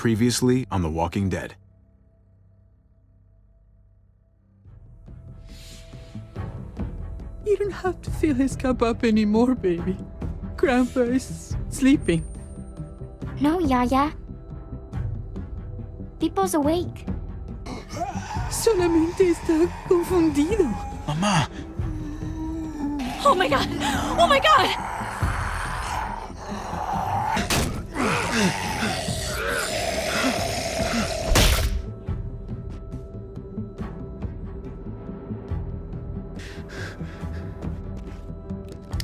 Previously on The Walking Dead. You don't have to fill his cup up anymore, baby. Grandpa is sleeping. No, Yaya. Pipo's awake. Solamente está confundido. Mamá! Oh my god! Oh my god!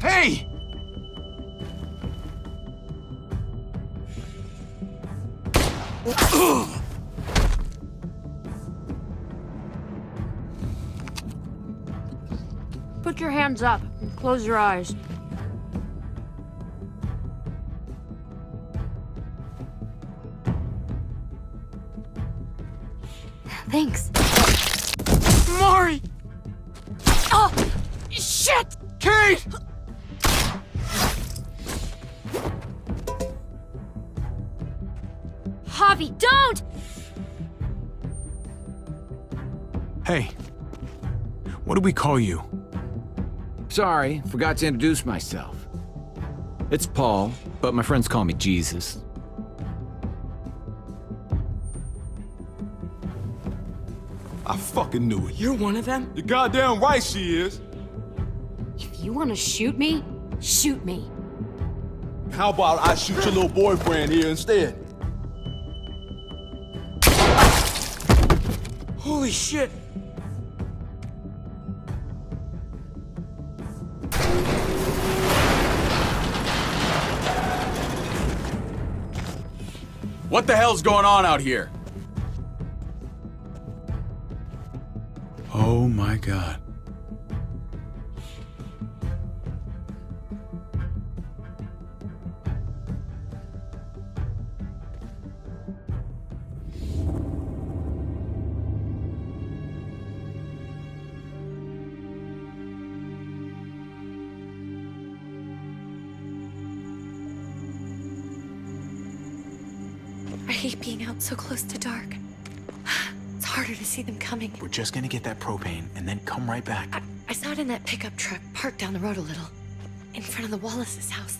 Hey! Put your hands up and close your eyes. Thanks. Mari! Oh! Shit! Kate! Javi, don't! Hey. What do we call you? Sorry, forgot to introduce myself. It's Paul, but my friends call me Jesus. I fucking knew it. You're one of them? You're goddamn right she is. If you want to shoot me, shoot me. How about I shoot your little boyfriend here instead? Holy shit! What the hell's going on out here? Oh my god. I hate being out so close to dark. It's harder to see them coming. We're just gonna get that propane and then come right back. I saw it in that pickup truck parked down the road a little, in front of the Wallace's house.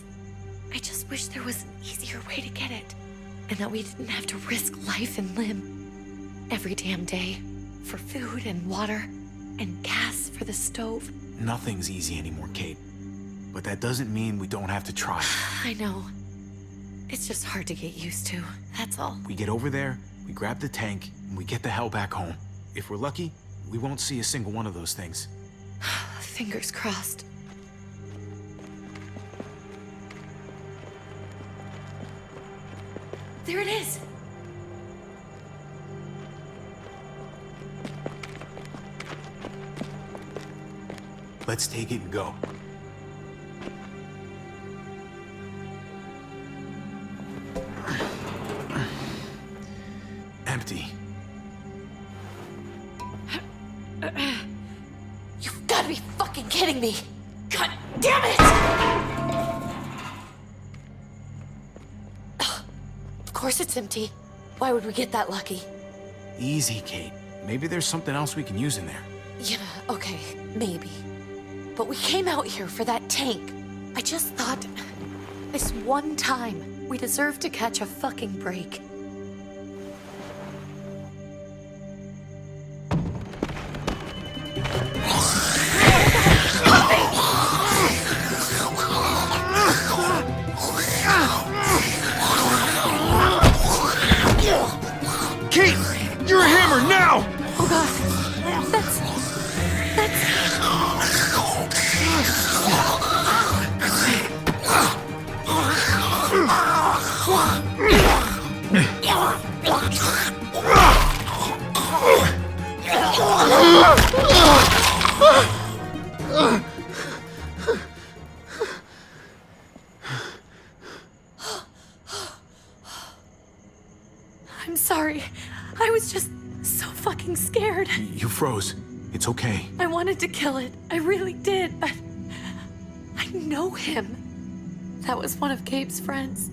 I just wish there was an easier way to get it, and that we didn't have to risk life and limb every damn day for food and water and gas for the stove. Nothing's easy anymore, Kate. But that doesn't mean we don't have to try. I know. It's just hard to get used to, that's all. We get over there, we grab the tank, and we get the hell back home. If we're lucky, we won't see a single one of those things. Fingers crossed. There it is! Let's take it and go. Empty. You've got to be fucking kidding me! God damn it! Of course it's empty. Why would we get that lucky? Easy, Kate. Maybe there's something else we can use in there. Yeah, okay, maybe. But we came out here for that tank. I just thought, this one time, we deserve to catch a fucking break. Kate! You're a hammer now! Oh god, that's... I'm sorry. I was just so fucking scared. You froze. It's okay. I wanted to kill it. I really did, but I know him. That was one of Gabe's friends.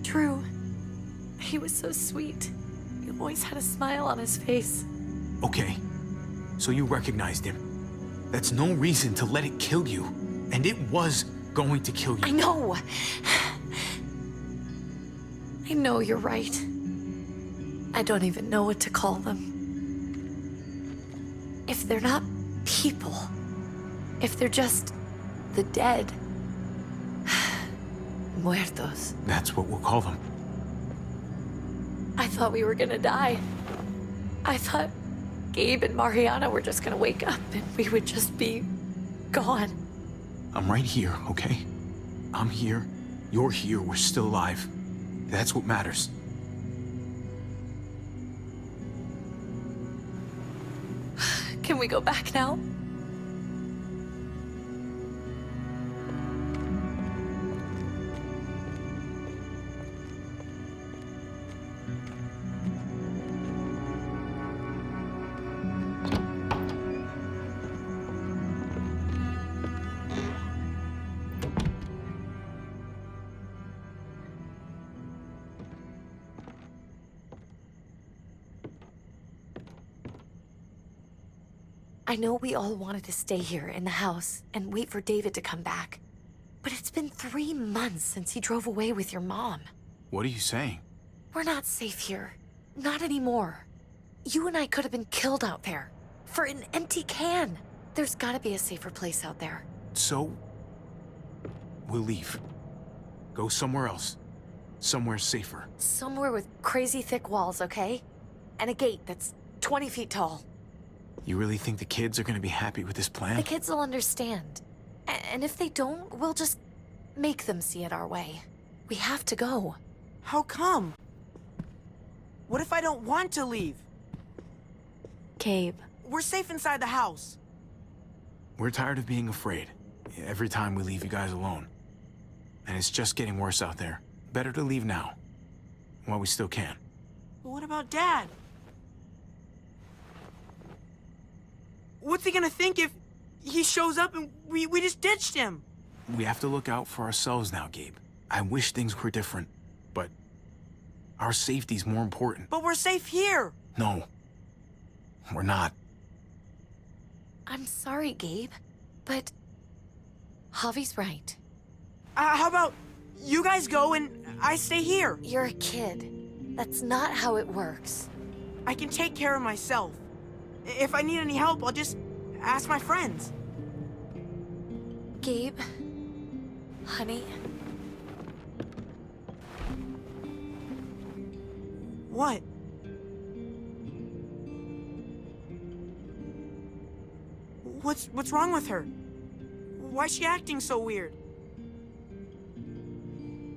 Drew. He was so sweet. He always had a smile on his face. Okay, so you recognized him. That's no reason to let it kill you. And it was going to kill you. I know. I know you're right. I don't even know what to call them. If they're not people, if they're just the dead, muertos. That's what we'll call them. I thought we were gonna die. I thought Gabe and Mariana were just gonna wake up and we would just be gone. I'm right here, okay? I'm here. You're here. We're still alive. That's what matters. Can we go back now? I know we all wanted to stay here in the house and wait for David to come back. But it's been 3 months since he drove away with your mom. What are you saying? We're not safe here. Not anymore. You and I could have been killed out there. For an empty can. There's gotta be a safer place out there. So, we'll leave. Go somewhere else. Somewhere safer. Somewhere with crazy thick walls, okay? And a gate that's 20 feet tall. You really think the kids are gonna be happy with this plan? The kids will understand. And if they don't, we'll just make them see it our way. We have to go. How come? What if I don't want to leave? Gabe. We're safe inside the house. We're tired of being afraid. Every time we leave you guys alone. And it's just getting worse out there. Better to leave now. While we still can. But what about Dad? What's he gonna think if he shows up and we just ditched him? We have to look out for ourselves now, Gabe. I wish things were different, but our safety's more important. But we're safe here. No, we're not. I'm sorry, Gabe, but Javi's right. How about you guys go and I stay here? You're a kid. That's not how it works. I can take care of myself. If I need any help, I'll just ask my friends. Gabe, honey, What? What's wrong with her? Why's she acting so weird?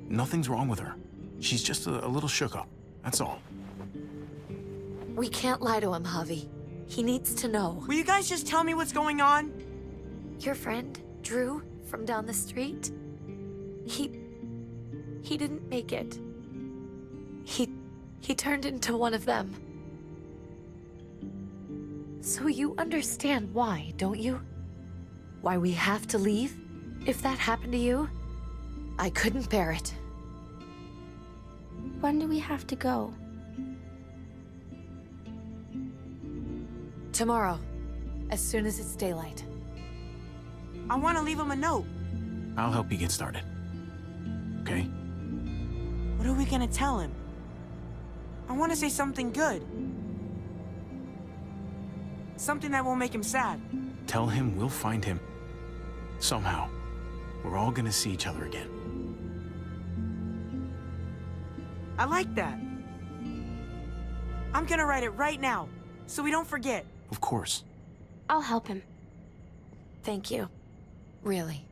Nothing's wrong with her. She's just a little shook up. That's all. we can't lie to him, Javi. He needs to know. Will you guys just tell me what's going on? Your friend, Drew, from down the street, he didn't make it. He turned into one of them. So you understand why, don't you? Why we have to leave? If that happened to you, I couldn't bear it. When do we have to go? Tomorrow, as soon as it's daylight. I want to leave him a note. I'll help you get started. Okay? What are we gonna tell him? I want to say something good. Something that won't make him sad. Tell him we'll find him. Somehow. We're all gonna see each other again. I like that. I'm gonna write it right now, so we don't forget. Of course. I'll help him. Thank you. Really.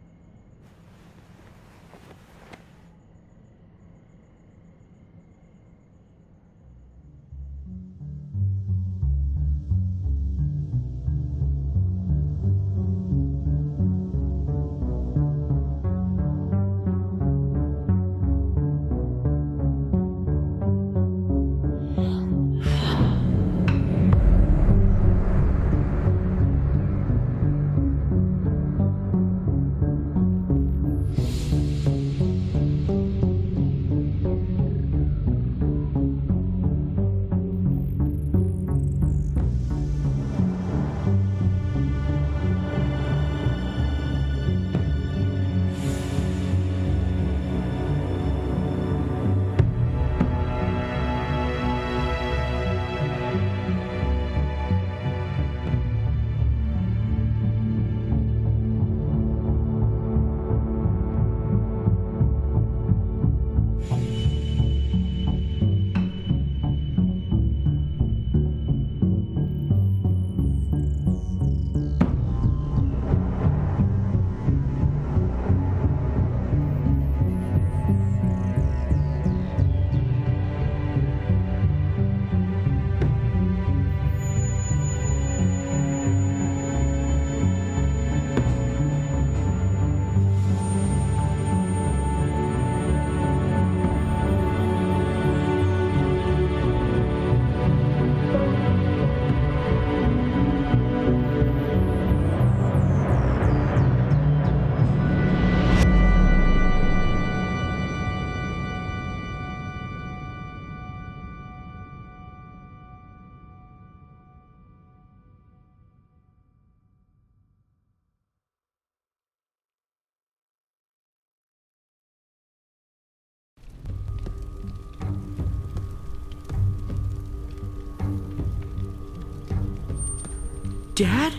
Dad?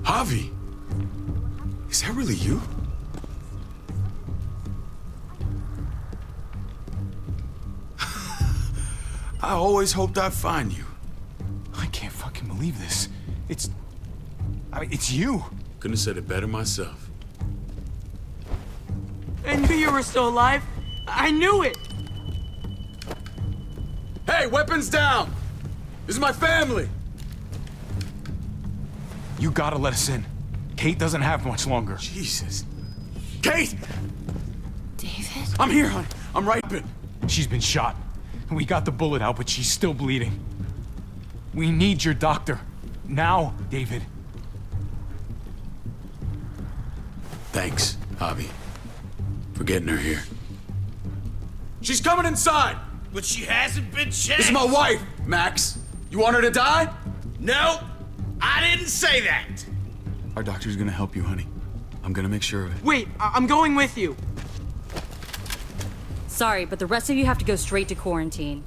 Javi! Is that really you? I always hoped I'd find you. I can't fucking believe this. It's you. Couldn't have said it better myself. I knew you were still alive. I knew it. Hey, weapons down! This is my family! You gotta let us in. Kate doesn't have much longer. Jesus. Kate! David? I'm here, honey. I'm right in. She's been shot. We got the bullet out, but she's still bleeding. We need your doctor. Now, David. Thanks, Javi, for getting her here. She's coming inside! But she hasn't been checked. This is my wife, Max. You want her to die? No, I didn't say that. Our doctor's gonna help you, honey. I'm gonna make sure of it. Wait, I'm going with you. Sorry, but the rest of you have to go straight to quarantine.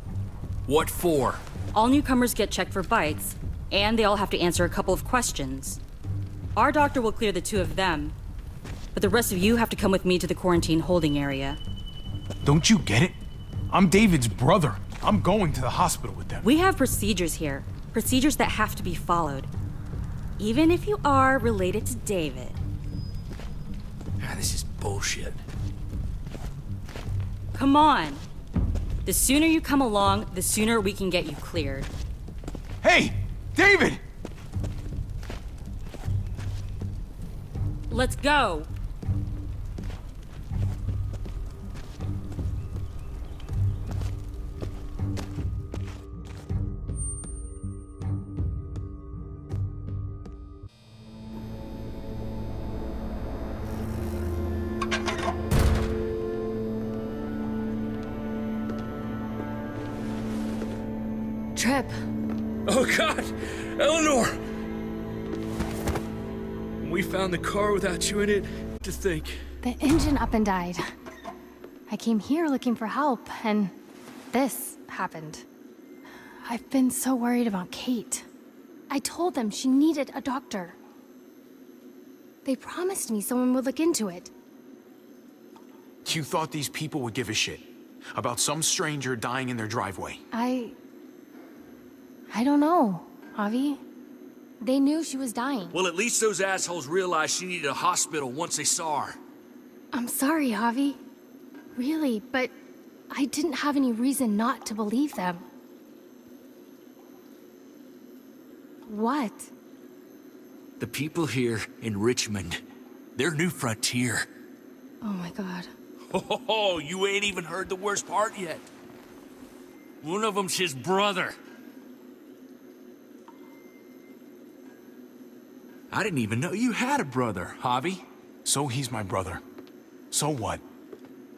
What for? All newcomers get checked for bites, and they all have to answer a couple of questions. Our doctor will clear the two of them, but the rest of you have to come with me to the quarantine holding area. Don't you get it? I'm David's brother. I'm going to the hospital with them. We have procedures here, procedures that have to be followed. Even if you are related to David. This is bullshit. Come on. The sooner you come along, the sooner we can get you cleared. Hey, David! Let's go. Trip. Oh God, Eleanor! We found the car without you in it. To think. The engine up and died. I came here looking for help, and this happened. I've been so worried about Kate. I told them she needed a doctor. They promised me someone would look into it. You thought these people would give a shit about some stranger dying in their driveway. I don't know, Javi. They knew she was dying. Well, at least those assholes realized she needed a hospital once they saw her. I'm sorry, Javi. Really, but I didn't have any reason not to believe them. What? The people here in Richmond, they're New Frontier. Oh my God. Oh, you ain't even heard the worst part yet. One of them's his brother. I didn't even know you had a brother, Javi. So he's my brother. So what?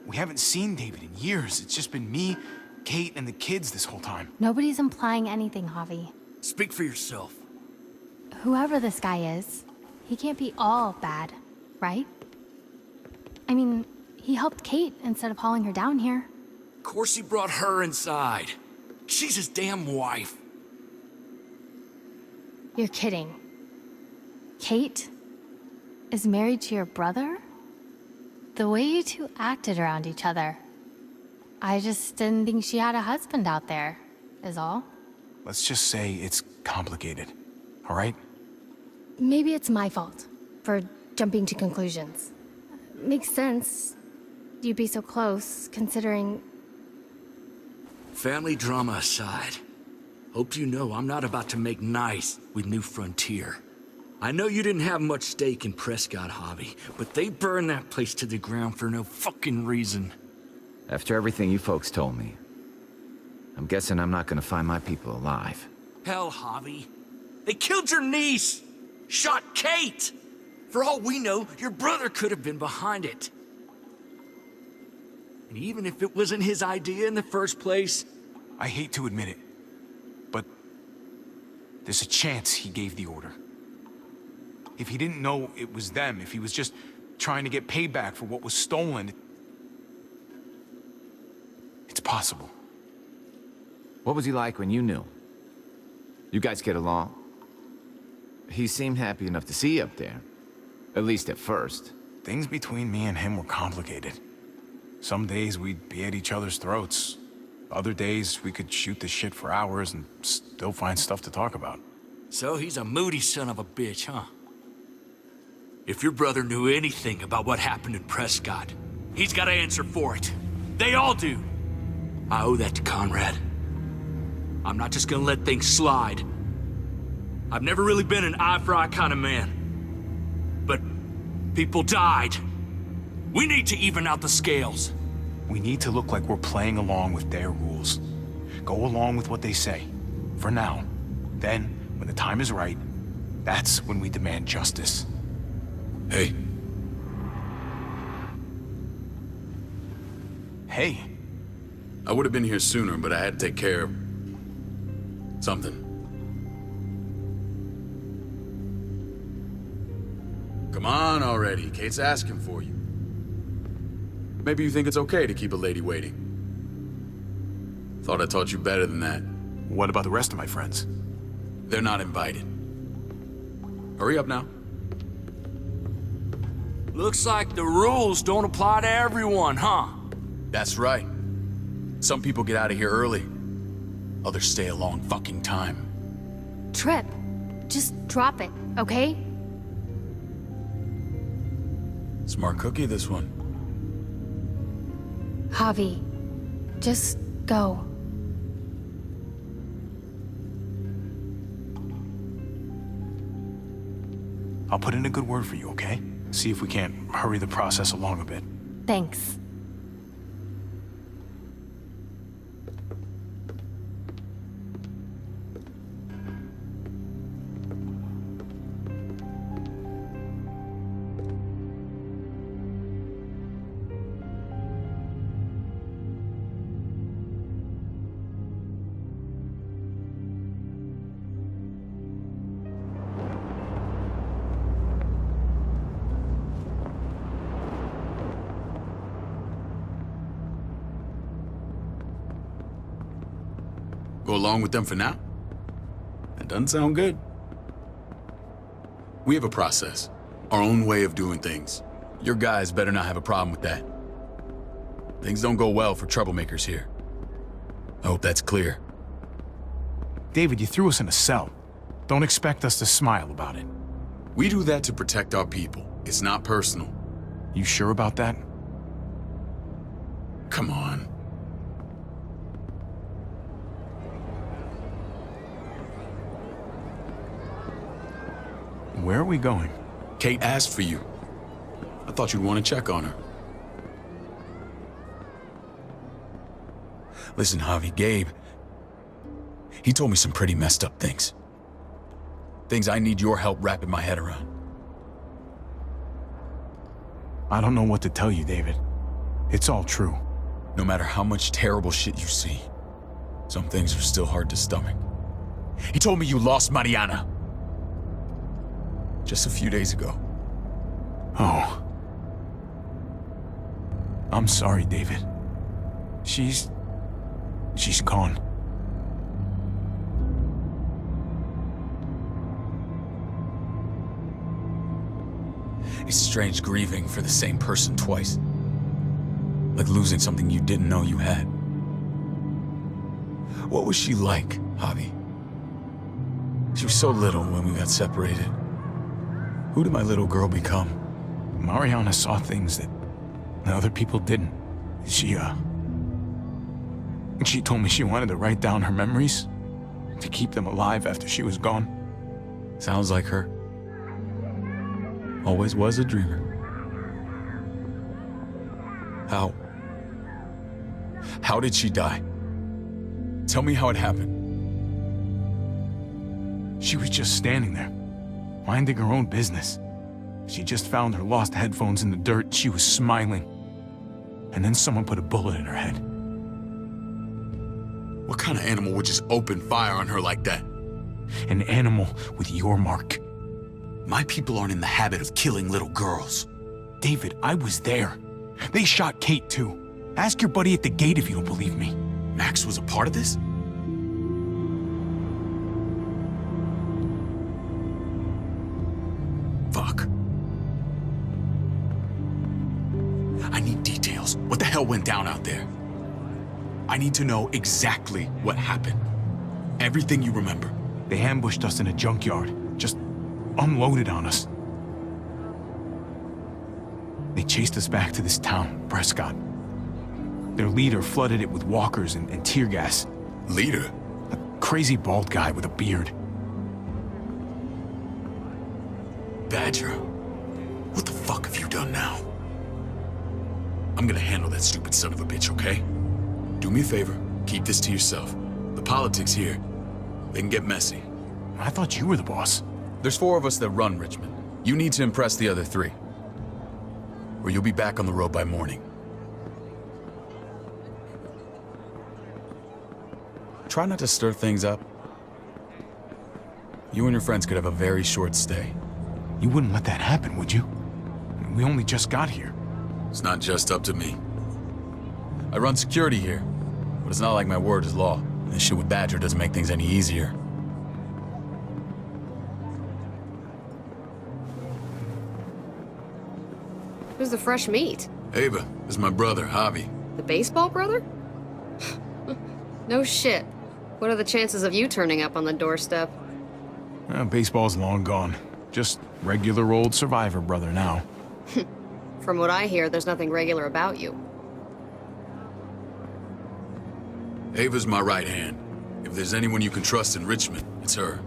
We haven't seen David in years. It's just been me, Kate, and the kids this whole time. Nobody's implying anything, Javi. Speak for yourself. Whoever this guy is, he can't be all bad, right? I mean, he helped Kate instead of hauling her down here. Of course he brought her inside. She's his damn wife. You're kidding. Kate is married to your brother? The way you two acted around each other. I just didn't think she had a husband out there, is all. Let's just say it's complicated, all right? Maybe it's my fault for jumping to conclusions. Makes sense. You'd be so close, considering... Family drama aside, hope you know I'm not about to make nice with New Frontier. I know you didn't have much stake in Prescott, Javi, but they burned that place to the ground for no fucking reason. After everything you folks told me, I'm guessing I'm not gonna find my people alive. Hell, Javi. They killed your niece! Shot Kate! For all we know, your brother could have been behind it. And even if it wasn't his idea in the first place... I hate to admit it, but there's a chance he gave the order. If he didn't know it was them, if he was just trying to get payback for what was stolen, it's possible. What was he like when you knew? You guys get along? He seemed happy enough to see you up there. At least at first. Things between me and him were complicated. Some days we'd be at each other's throats. Other days we could shoot the shit for hours and still find stuff to talk about. So he's a moody son of a bitch, huh? If your brother knew anything about what happened in Prescott, he's got to answer for it. They all do. I owe that to Conrad. I'm not just gonna let things slide. I've never really been an eye-for-eye kind of man. But people died. We need to even out the scales. We need to look like we're playing along with their rules. Go along with what they say. For now. Then, when the time is right, that's when we demand justice. Hey. Hey. I would have been here sooner, but I had to take care of something. Come on already. Kate's asking for you. Maybe you think it's okay to keep a lady waiting. Thought I taught you better than that. What about the rest of my friends? They're not invited. Hurry up now. Looks like the rules don't apply to everyone, huh? That's right. Some people get out of here early. Others stay a long fucking time. Trip, just drop it, okay? Smart cookie, this one. Javi, just go. I'll put in a good word for you, okay? See if we can't hurry the process along a bit. Thanks. Go along with them for now? That doesn't sound good. We have a process, our own way of doing things. Your guys better not have a problem with that. Things don't go well for troublemakers here. I hope that's clear. David, you threw us in a cell. Don't expect us to smile about it. We do that to protect our people. It's not personal. You sure about that? Come on. Where are we going? Kate asked for you. I thought you'd want to check on her. Listen, Javi, Gabe, he told me some pretty messed up things. Things I need your help wrapping my head around. I don't know what to tell you, David. It's all true. No matter how much terrible shit you see, some things are still hard to stomach. He told me you lost Mariana. Just a few days ago. Oh. I'm sorry, David. She's gone. It's strange grieving for the same person twice. Like losing something you didn't know you had. What was she like, Javi? She was so little when we got separated. Who did my little girl become? Mariana saw things that other people didn't. She told me she wanted to write down her memories to keep them alive after she was gone. Sounds like her. Always was a dreamer. How did she die? Tell me how it happened. She was just standing there, minding her own business. She just found her lost headphones in the dirt. She was smiling. And then someone put a bullet in her head. What kind of animal would just open fire on her like that? An animal with your mark. My people aren't in the habit of killing little girls. David, I was there. They shot Kate too. Ask your buddy at the gate if you don't believe me. Max was a part of this? need details. What the hell went down out there? I need to know exactly what happened. Everything you remember. They ambushed us in a junkyard. Just unloaded on us. They chased us back to this town, Prescott. Their leader flooded it with walkers and tear gas. Leader? A crazy bald guy with a beard. Badger, what the fuck have you done now? I'm gonna handle that stupid son of a bitch, okay? Do me a favor, keep this to yourself. The politics here, they can get messy. I thought you were the boss. There's 4 of us that run Richmond. You need to impress the other 3. Or you'll be back on the road by morning. Try not to stir things up. You and your friends could have a very short stay. You wouldn't let that happen, would you? We only just got here. It's not just up to me. I run security here, but it's not like my word is law. This shit with Badger doesn't make things any easier. Who's the fresh meat? Ava, this is my brother, Javi. The baseball brother? No shit. What are the chances of you turning up on the doorstep? Baseball's long gone. Just regular old survivor brother now. From what I hear, there's nothing regular about you. Ava's my right hand. If there's anyone you can trust in Richmond, it's her.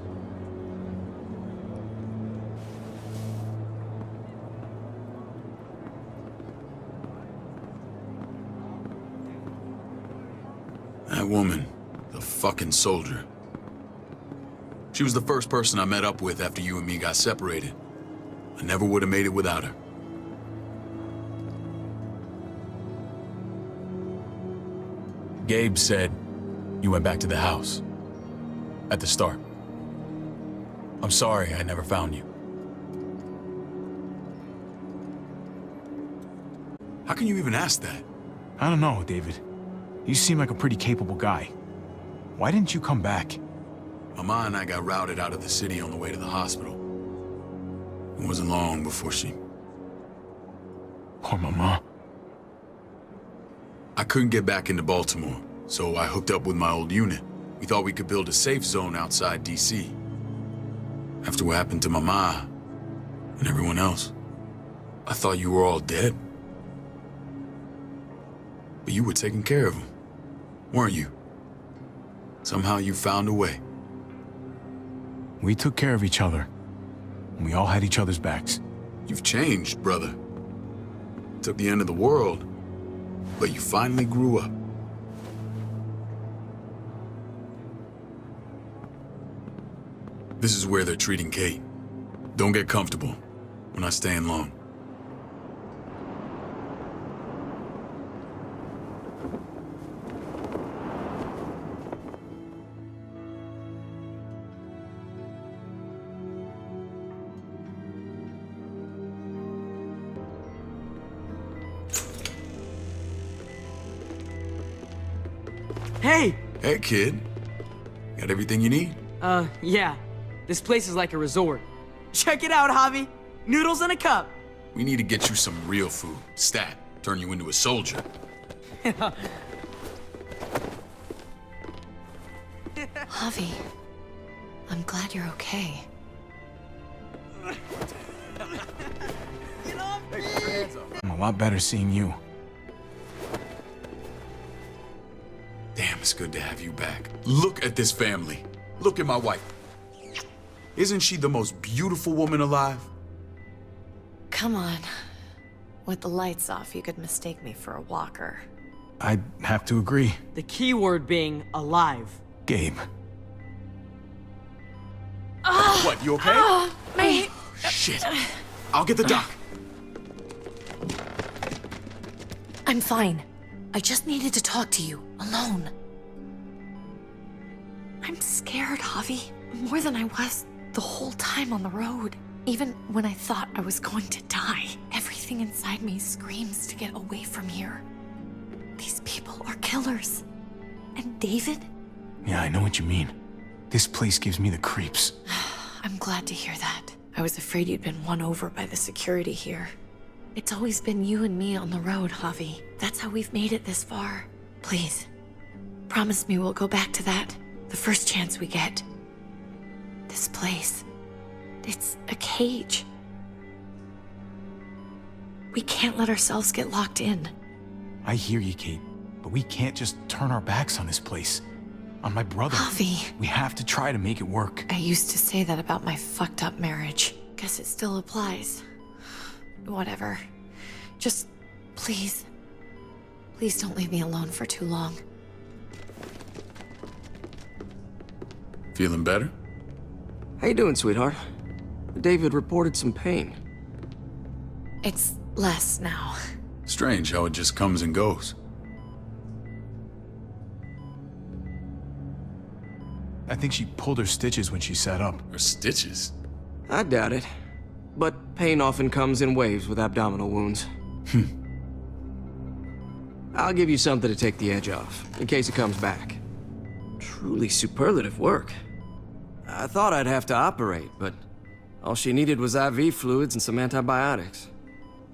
That woman, the fucking soldier. She was the first person I met up with after you and me got separated. I never would have made it without her. Gabe said you went back to the house. At the start. I'm sorry I never found you. How can you even ask that? I don't know, David. You seem like a pretty capable guy. Why didn't you come back? Mama and I got routed out of the city on the way to the hospital. It wasn't long before she... Poor Mama. I couldn't get back into Baltimore, so I hooked up with my old unit. We thought we could build a safe zone outside D.C. After what happened to Mama and everyone else, I thought you were all dead. But you were taking care of them, weren't you? Somehow you found a way. We took care of each other. We all had each other's backs. You've changed, brother. Took the end of the world, but you finally grew up. This is where they're treating Kate. Don't get comfortable. We're not staying long. Hey! Hey, kid. Got everything you need? Yeah. This place is like a resort. Check it out, Javi. Noodles in a cup. We need to get you some real food. Stat. Turn you into a soldier. Javi, I'm glad you're okay. I'm a lot better seeing you. Damn, it's good to have you back. Look at this family. Look at my wife. Isn't she the most beautiful woman alive? Come on. With the lights off, you could mistake me for a walker. I'd have to agree. The key word being alive. Gabe. What, you okay? Me. Shit. I'll get the doc. I'm fine. I just needed to talk to you, alone. I'm scared, Javi. More than I was the whole time on the road. Even when I thought I was going to die, everything inside me screams to get away from here. These people are killers. And David? Yeah, I know what you mean. This place gives me the creeps. I'm glad to hear that. I was afraid you'd been won over by the security here. It's always been you and me on the road, Javi. That's how we've made it this far. Please, promise me we'll go back to that the first chance we get. This place, it's a cage. We can't let ourselves get locked in. I hear you, Kate, but we can't just turn our backs on this place. On my brother. Javi. We have to try to make it work. I used to say that about my fucked up marriage. Guess it still applies. Whatever. Just, please don't leave me alone for too long. Feeling better? How you doing, sweetheart? David reported some pain. It's less now. Strange how it just comes and goes. I think she pulled her stitches when she sat up. Her stitches? I doubt it. But pain often comes in waves with abdominal wounds. I'll give you something to take the edge off, in case it comes back. Truly superlative work. I thought I'd have to operate, but all she needed was IV fluids and some antibiotics.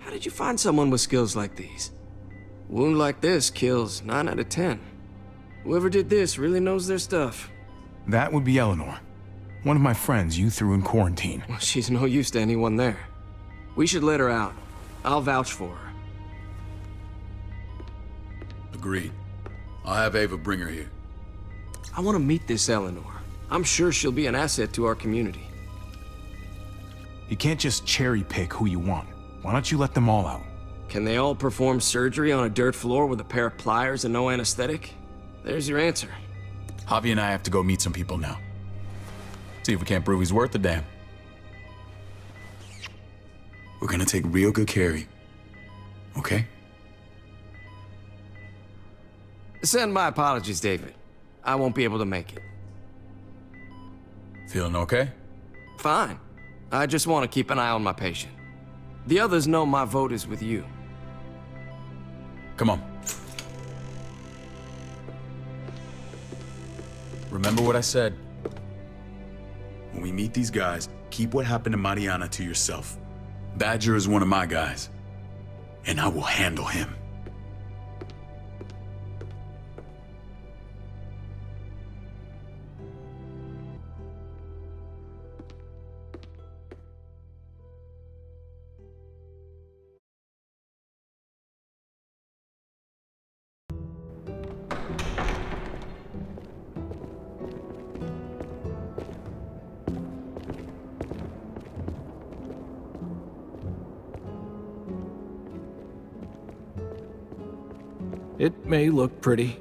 How did you find someone with skills like these? A wound like this kills 9 out of 10. Whoever did this really knows their stuff. That would be Eleanor. One of my friends you threw in quarantine. Well, she's no use to anyone there. We should let her out. I'll vouch for her. Agreed. I'll have Ava bring her here. I want to meet this Eleanor. I'm sure she'll be an asset to our community. You can't just cherry pick who you want. Why don't you let them all out? Can they all perform surgery on a dirt floor with a pair of pliers and no anesthetic? There's your answer. Javi and I have to go meet some people now. See if we can't prove he's worth the damn. We're gonna take real good care of you. Okay? Send my apologies, David. I won't be able to make it. Feeling okay? Fine. I just want to keep an eye on my patient. The others know my vote is with you. Come on. Remember what I said. When we meet these guys, keep what happened to Mariana to yourself. Badger is one of my guys, and I will handle him. It may look pretty,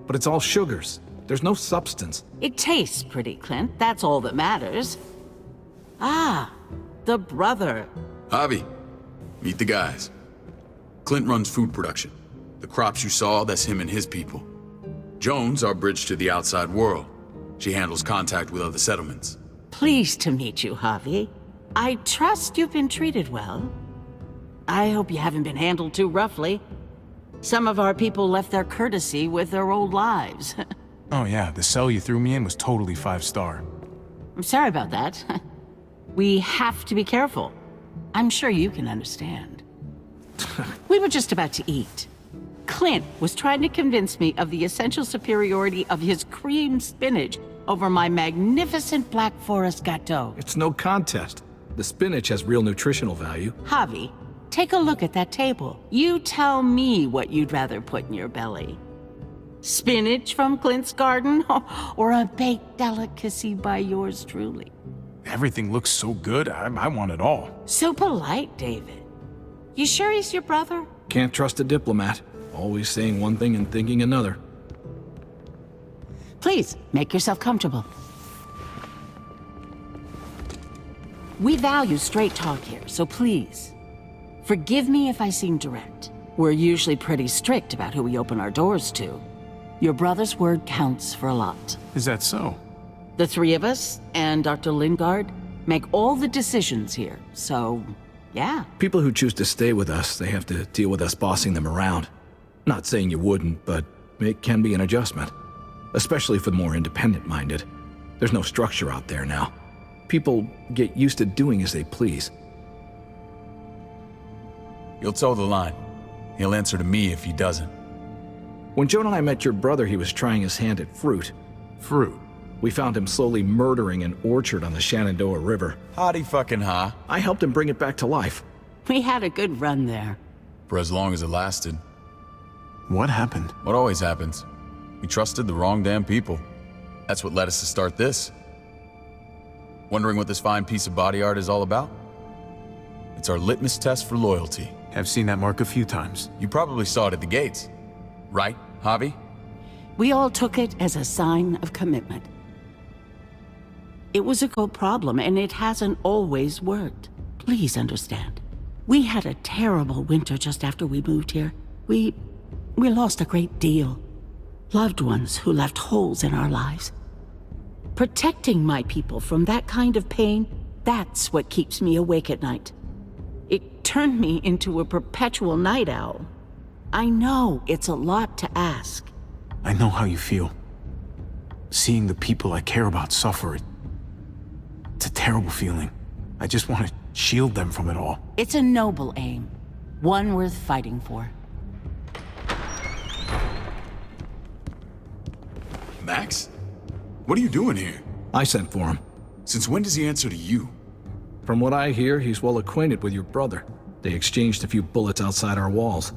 but it's all sugars. There's no substance. It tastes pretty, Clint. That's all that matters. Ah, the brother. Javi, meet the guys. Clint runs food production. The crops you saw, that's him and his people. Jones, our bridge to the outside world. She handles contact with other settlements. Pleased to meet you, Javi. I trust you've been treated well. I hope you haven't been handled too roughly. Some of our people left their courtesy with their old lives. Oh yeah, the cell you threw me in was totally 5-star. I'm sorry about that. We have to be careful. I'm sure you can understand. We were just about to eat. Clint was trying to convince me of the essential superiority of his cream spinach over my magnificent Black Forest gâteau. It's no contest. The spinach has real nutritional value. Javi, take a look at that table. You tell me what you'd rather put in your belly. Spinach from Clint's garden, or a baked delicacy by yours truly? Everything looks so good, I want it all. So polite, David. You sure he's your brother? Can't trust a diplomat. Always saying one thing and thinking another. Please, make yourself comfortable. We value straight talk here, so please, forgive me if I seem direct. We're usually pretty strict about who we open our doors to. Your brother's word counts for a lot. Is that so? The three of us and Dr. Lingard make all the decisions here, so yeah. People who choose to stay with us, they have to deal with us bossing them around. Not saying you wouldn't, but it can be an adjustment. Especially for the more independent-minded. There's no structure out there now. People get used to doing as they please. You'll toe the line. He'll answer to me if he doesn't. When Joan and I met your brother, he was trying his hand at fruit. Fruit? We found him slowly murdering an orchard on the Shenandoah River. Howdy fucking ha. I helped him bring it back to life. We had a good run there. For as long as it lasted. What happened? What always happens. We trusted the wrong damn people. That's what led us to start this. Wondering what this fine piece of body art is all about? It's our litmus test for loyalty. I've seen that mark a few times. You probably saw it at the gates. Right, Javi? We all took it as a sign of commitment. It was a good problem, and it hasn't always worked. Please understand. We had a terrible winter just after we moved here. We lost a great deal. Loved ones who left holes in our lives. Protecting my people from that kind of pain, that's what keeps me awake at night. It turned me into a perpetual night owl. I know it's a lot to ask. I know how you feel. Seeing the people I care about suffer, it's a terrible feeling. I just want to shield them from it all. It's a noble aim, one worth fighting for. Max? What are you doing here? I sent for him. Since when does he answer to you? From what I hear, he's well acquainted with your brother. They exchanged a few bullets outside our walls.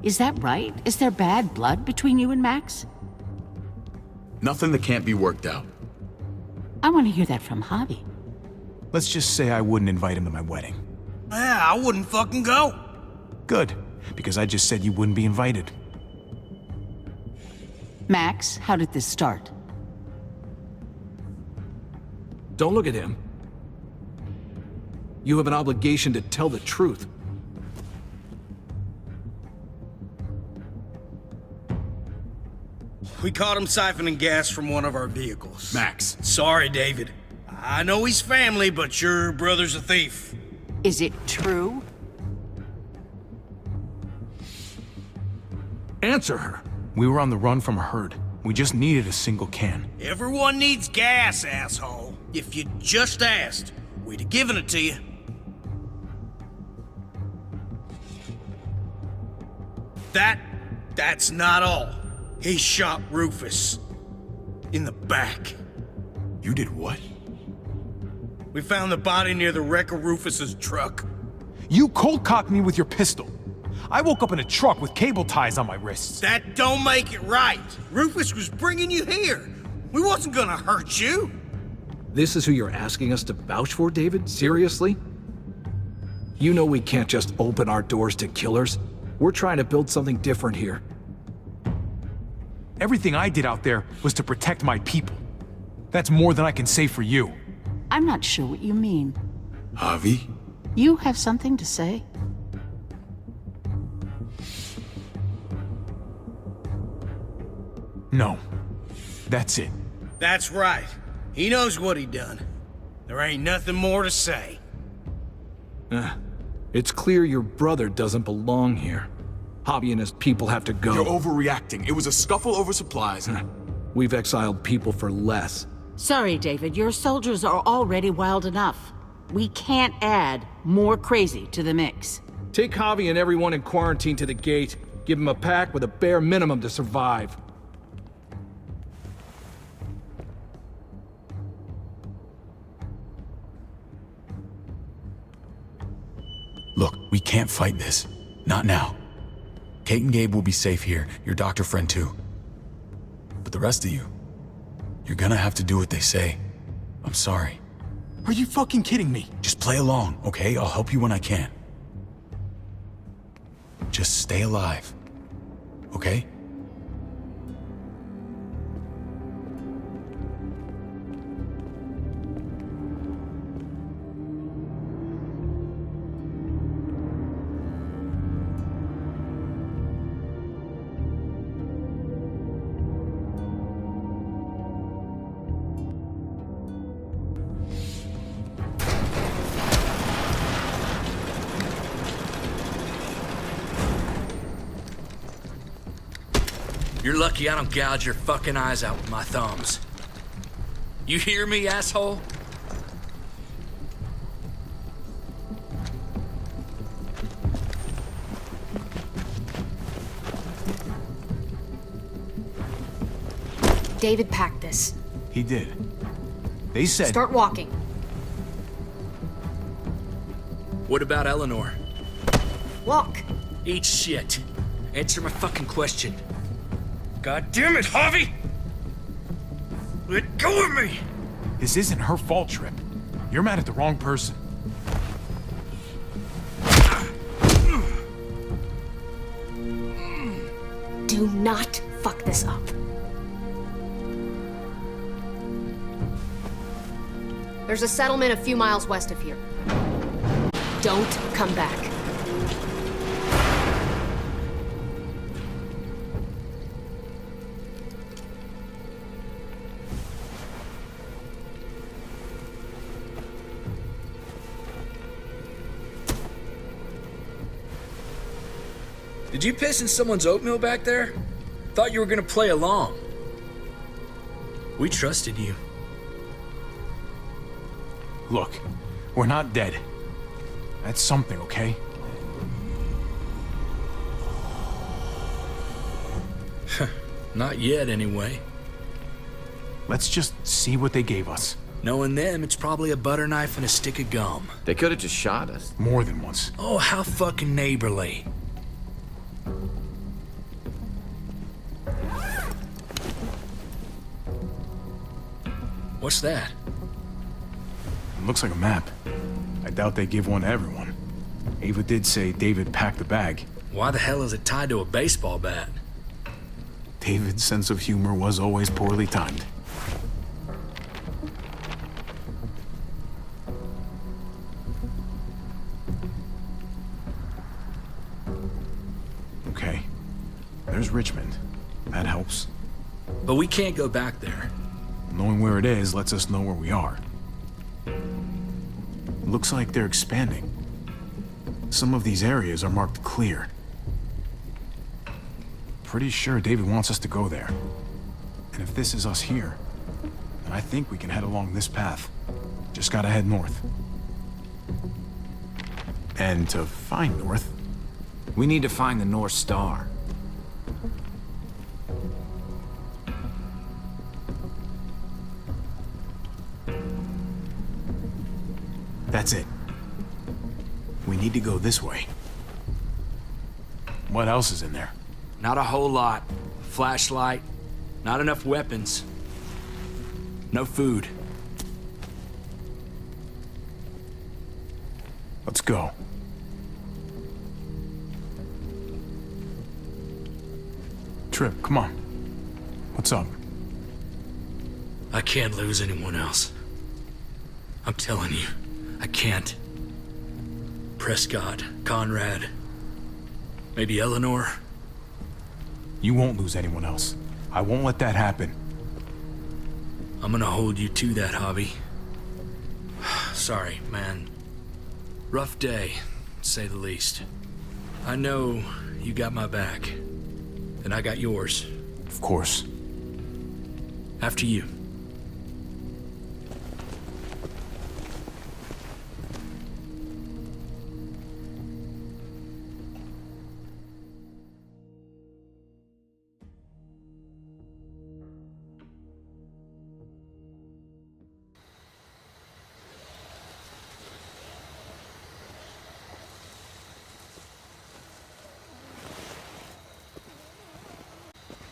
Is that right? Is there bad blood between you and Max? Nothing that can't be worked out. I want to hear that from Javi. Let's just say I wouldn't invite him to my wedding. Yeah, I wouldn't fucking go. Good, because I just said you wouldn't be invited. Max, how did this start? Don't look at him. You have an obligation to tell the truth. We caught him siphoning gas from one of our vehicles. Max. Sorry, David. I know he's family, but your brother's a thief. Is it true? Answer her. We were on the run from a herd. We just needed a single can. Everyone needs gas, asshole. If you just asked, we'd have given it to you. That's not all. He shot Rufus. In the back. You did what? We found the body near the wreck of Rufus's truck. You cold-cocked me with your pistol. I woke up in a truck with cable ties on my wrists. That don't make it right. Rufus was bringing you here. We wasn't gonna hurt you. This is who you're asking us to vouch for, David? Seriously? You know we can't just open our doors to killers. We're trying to build something different here. Everything I did out there was to protect my people. That's more than I can say for you. I'm not sure what you mean. Javi? You have something to say? No. That's it. That's right. He knows what he done. There ain't nothing more to say. It's clear your brother doesn't belong here. Javi and his people have to go. You're overreacting. It was a scuffle over supplies. We've exiled people for less. Sorry, David. Your soldiers are already wild enough. We can't add more crazy to the mix. Take Javi and everyone in quarantine to the gate. Give them a pack with a bare minimum to survive. Look, we can't fight this. Not now. Kate and Gabe will be safe here, your doctor friend too. But the rest of you, you're gonna have to do what they say. I'm sorry. Are you fucking kidding me? Just play along, okay? I'll help you when I can. Just stay alive, okay? You're lucky I don't gouge your fucking eyes out with my thumbs. You hear me, asshole? David packed this. He did. They said... Start walking. What about Eleanor? Walk. Eat shit. Answer my fucking question. God damn it, Javi! Let go of me! This isn't her fault, Trip. You're mad at the wrong person. Do not fuck this up. There's a settlement a few miles west of here. Don't come back. Did you piss in someone's oatmeal back there? Thought you were gonna play along. We trusted you. Look, we're not dead. That's something, okay? Not yet, anyway. Let's just see what they gave us. Knowing them, it's probably a butter knife and a stick of gum. They could have just shot us. More than once. Oh, how fucking neighborly. What's that? It looks like a map. I doubt they give one to everyone. Ava did say David packed the bag. Why the hell is it tied to a baseball bat? David's sense of humor was always poorly timed. Okay. There's Richmond. That helps. But we can't go back there. Knowing where it is lets us know where we are. Looks like they're expanding. Some of these areas are marked clear. Pretty sure David wants us to go there. And if this is us here, then I think we can head along this path. Just gotta head north. And to find north, We need to find the North Star. that's it. We need to go this way. What else is in there? Not a whole lot. Flashlight. Not enough weapons. No food. Let's go. Trip, come on. What's up? I can't lose anyone else. I'm telling you, I can't. Prescott, Conrad, maybe Eleanor. You won't lose anyone else. I won't let that happen. I'm gonna hold you to that, Javi. Sorry, man. Rough day, to say the least. I know you got my back, and I got yours. Of course. After you.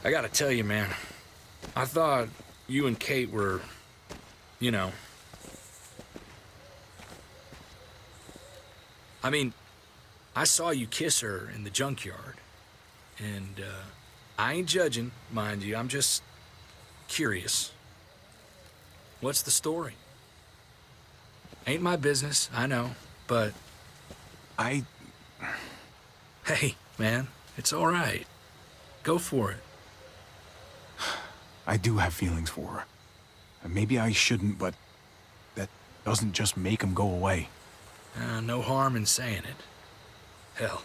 I gotta tell you, man, I thought you and Kate were, you know... I mean, I saw you kiss her in the junkyard, and I ain't judging, mind you, I'm just curious. What's the story? Ain't my business, I know, but... Hey, man, it's all right. Go for it. I do have feelings for her. And maybe I shouldn't, but that doesn't just make them go away. No harm in saying it. Hell,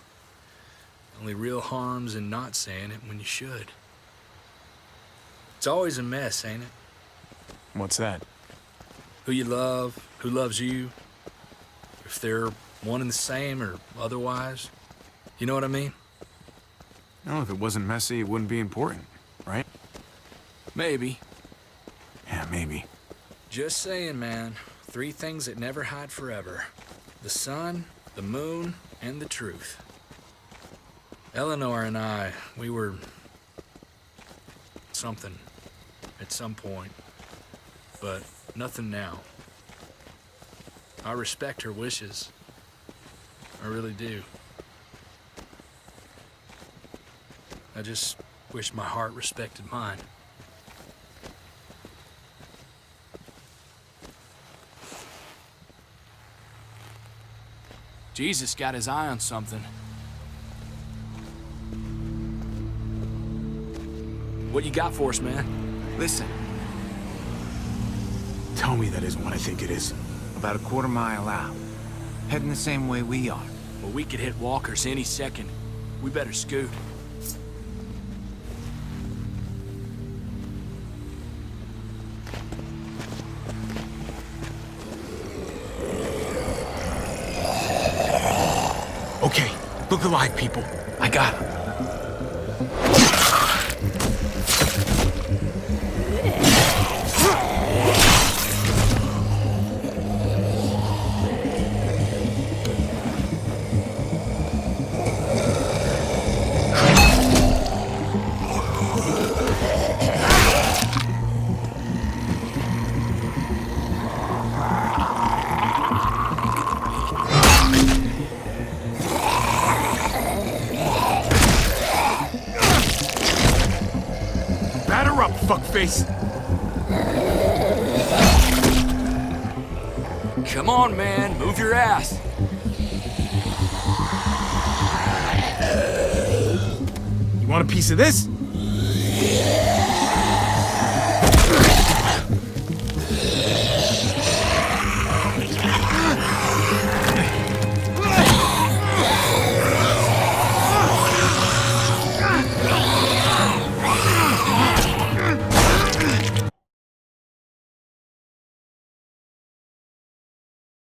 only real harm's in not saying it when you should. It's always a mess, ain't it? What's that? Who you love, who loves you, if they're one and the same or otherwise. You know what I mean? No, if it wasn't messy, it wouldn't be important, right? Maybe, maybe. Just saying, man. 3 things that never hide forever. The sun, the moon, and the truth. Eleanor and I, we were... something. At some point. But nothing now. I respect her wishes. I really do. I just wish my heart respected mine. Jesus got his eye on something. What you got for us, man? Listen. Tell me that isn't what I think it is. About a quarter-mile out. Heading the same way we are. Well, we could hit walkers any second. We better scoot. Okay, look alive, people. I got him. Fuckface. Come on, man. Move your ass. You want a piece of this?